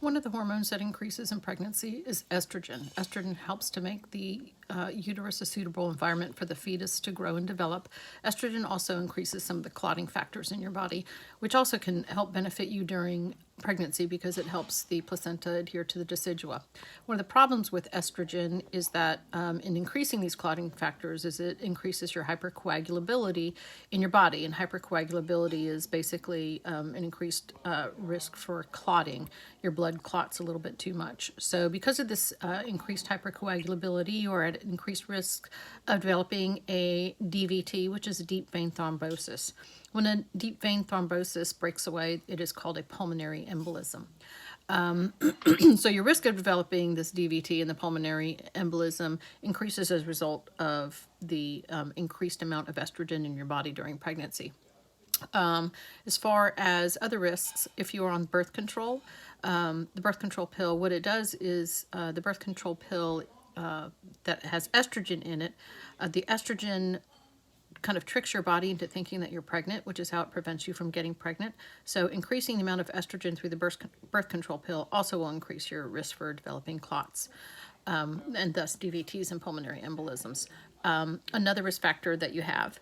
One of the hormones that increases in pregnancy is estrogen. Estrogen helps to make the uterus a suitable environment for the fetus to grow and develop. Estrogen also increases some of the clotting factors in your body, which also can help benefit you during pregnancy because it helps the placenta adhere to the decidua. One of the problems with estrogen is that in increasing these clotting factors is it increases your hypercoagulability in your body, and hypercoagulability is basically an increased risk for clotting. Your blood clots a little bit too much. So because of this increased hypercoagulability, you're at increased risk of developing a DVT, which is a deep vein thrombosis. When a deep vein thrombosis breaks away, it is called a pulmonary embolism. So your risk of developing this DVT and the pulmonary embolism increases as a result of the increased amount of estrogen in your body during pregnancy. As far as other risks, if you are on birth control, the birth control pill, what it does is the birth control pill that has estrogen in it, the estrogen kind of tricks your body into thinking that you're pregnant, which is how it prevents you from getting pregnant. So increasing the amount of estrogen through the birth control pill also will increase your risk for developing clots, and thus DVTs and pulmonary embolisms. Another risk factor that you have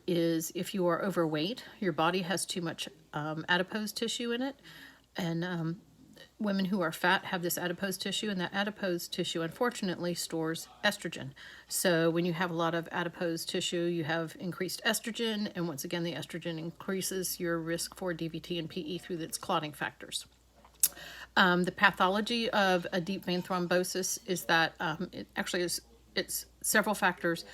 is if you are overweight, your body has too much adipose tissue in it, and women who are fat have this adipose tissue, and that adipose tissue unfortunately stores estrogen. So when you have a lot of adipose tissue, you have increased estrogen, and once again the estrogen increases your risk for DVT and PE through its clotting factors. The pathology of a deep vein thrombosis is that it's several factors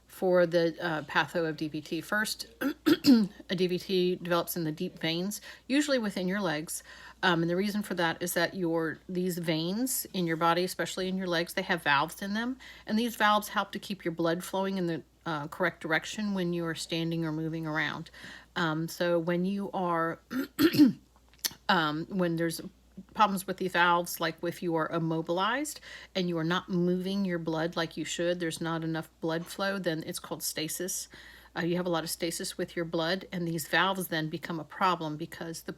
for the patho of DVT. First, a DVT develops in the deep veins, usually within your legs. And the reason for that is that these veins in your body, especially in your legs, they have valves in them. And these valves help to keep your blood flowing in the correct direction when you are standing or moving around. So when you are, when there's problems with the valves, like if you are immobilized and you are not moving your blood like you should, there's not enough blood flow, then it's called stasis. You have a lot of stasis with your blood, and these valves then become a problem because the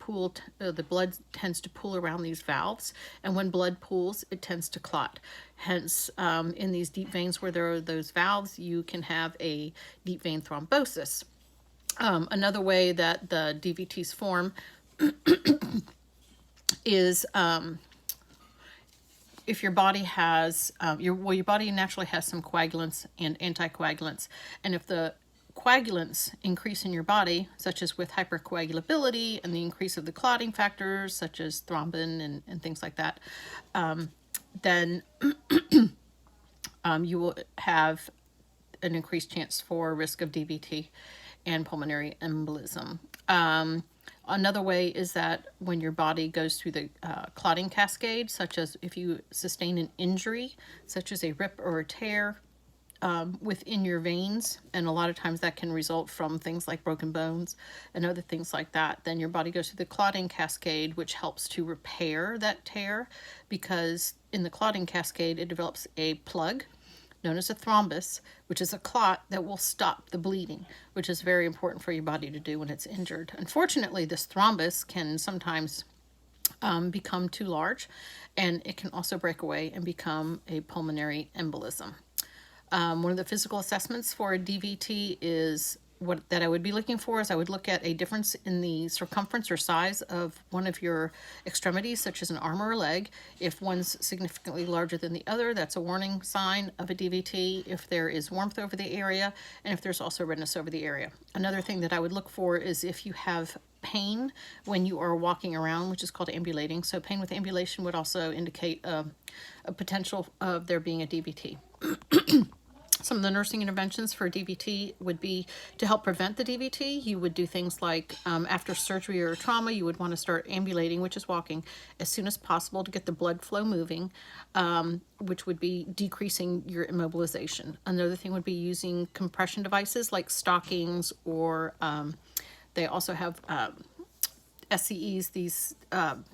blood tends to pool around these valves, and when blood pools, it tends to clot. Hence, in these deep veins where there are those valves, you can have a deep vein thrombosis. Another way that the DVTs form is if your body has your body naturally has some coagulants and anticoagulants, and if the coagulants increase in your body, such as with hypercoagulability and the increase of the clotting factors such as thrombin and things like that, then you will have an increased chance for risk of DVT and pulmonary embolism. Another way is that when your body goes through the clotting cascade, such as if you sustain an injury, such as a rip or a tear within your veins, and a lot of times that can result from things like broken bones and other things like that, then your body goes through the clotting cascade, which helps to repair that tear, because in the clotting cascade it develops a plug known as a thrombus, which is a clot that will stop the bleeding, which is very important for your body to do when it's injured. Unfortunately, this thrombus can sometimes become too large, and it can also break away and become a pulmonary embolism. One of the physical assessments for a DVT is that I would be looking for is I would look at a difference in the circumference or size of one of your extremities, such as an arm or a leg. If one's significantly larger than the other, that's a warning sign of a DVT. If there is warmth over the area, and if there's also redness over the area. Another thing that I would look for is if you have pain when you are walking around, which is called ambulating. So pain with ambulation would also indicate a potential of there being a DVT. Some of the nursing interventions for DVT would be to help prevent the DVT. You would do things like after surgery or trauma, you would want to start ambulating, which is walking, as soon as possible to get the blood flow moving, which would be decreasing your immobilization. Another thing would be using compression devices like stockings, or they also have SCEs, these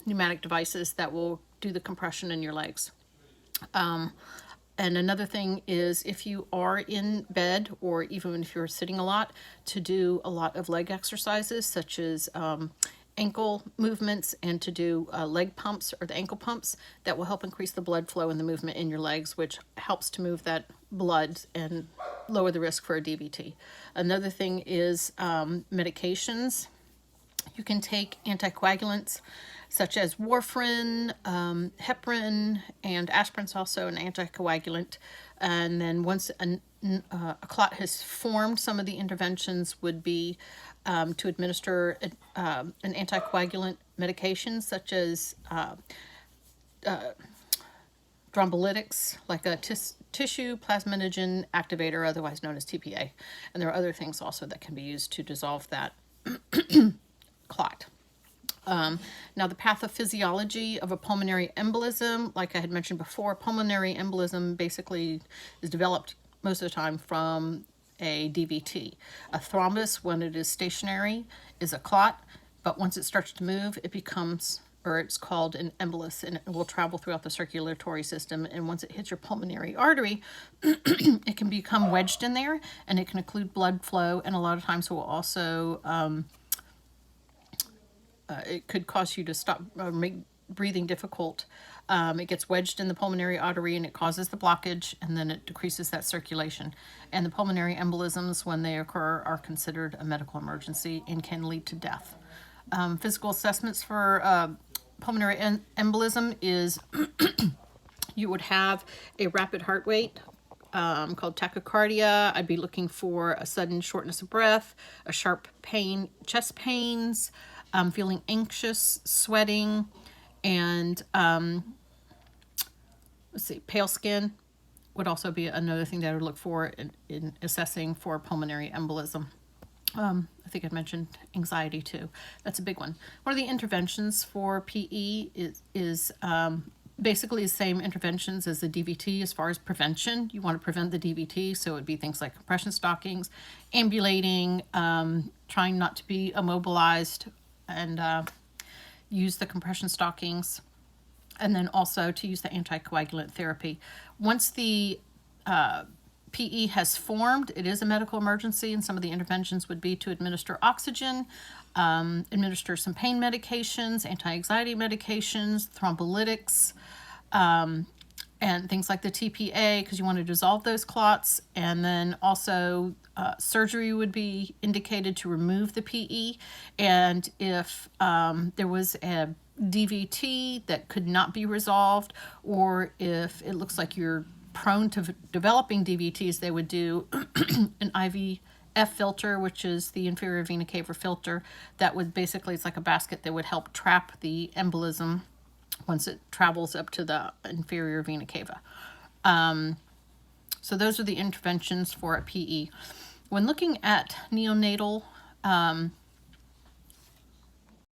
pneumatic devices that will do the compression in your legs. And another thing is, if you are in bed or even if you're sitting a lot, to do a lot of leg exercises such as ankle movements and to do leg pumps or the ankle pumps that will help increase the blood flow and the movement in your legs, which helps to move that blood and lower the risk for a DVT. Another thing is medications. You can take anticoagulants such as warfarin, heparin, and aspirin's also an anticoagulant. And then once a clot has formed, some of the interventions would be to administer an anticoagulant medication such as thrombolytics, like a tissue plasminogen activator, otherwise known as TPA. And there are other things also that can be used to dissolve that clot. Now, the pathophysiology of a pulmonary embolism, like I had mentioned before, pulmonary embolism basically is developed most of the time from a DVT. A thrombus, when it is stationary, is a clot, but once it starts to move, it becomes, or it's called an embolus, and it will travel throughout the circulatory system. And once it hits your pulmonary artery, it can become wedged in there, and it can occlude blood flow, and a lot of times it will also it could cause you to stop, make breathing difficult. It gets wedged in the pulmonary artery and it causes the blockage, and then it decreases that circulation. And the pulmonary embolisms, when they occur, are considered a medical emergency and can lead to death. Physical assessments for pulmonary embolism is you would have a rapid heart rate called tachycardia. I'd be looking for a sudden shortness of breath, a sharp pain, chest pains, feeling anxious, sweating, and let's see, pale skin would also be another thing that I would look for in assessing for pulmonary embolism. I think I mentioned anxiety too. That's a big one. One of the interventions for PE is basically the same interventions as the DVT as far as prevention. You want to prevent the DVT, so it would be things like compression stockings, ambulating, trying not to be immobilized, and use the compression stockings, and then also to use the anticoagulant therapy. Once the PE has formed, it is a medical emergency, and some of the interventions would be to administer oxygen, administer some pain medications, anti-anxiety medications, thrombolytics, and things like the TPA, because you want to dissolve those clots. And then also surgery would be indicated to remove the PE. And if there was a DVT that could not be resolved, or if it looks like you're prone to developing DVTs, they would do an IVF filter, which is the inferior vena cava filter. That would basically, it's like a basket that would help trap the embolism once it travels up to the inferior vena cava. So those are the interventions for a PE. When looking at neonatal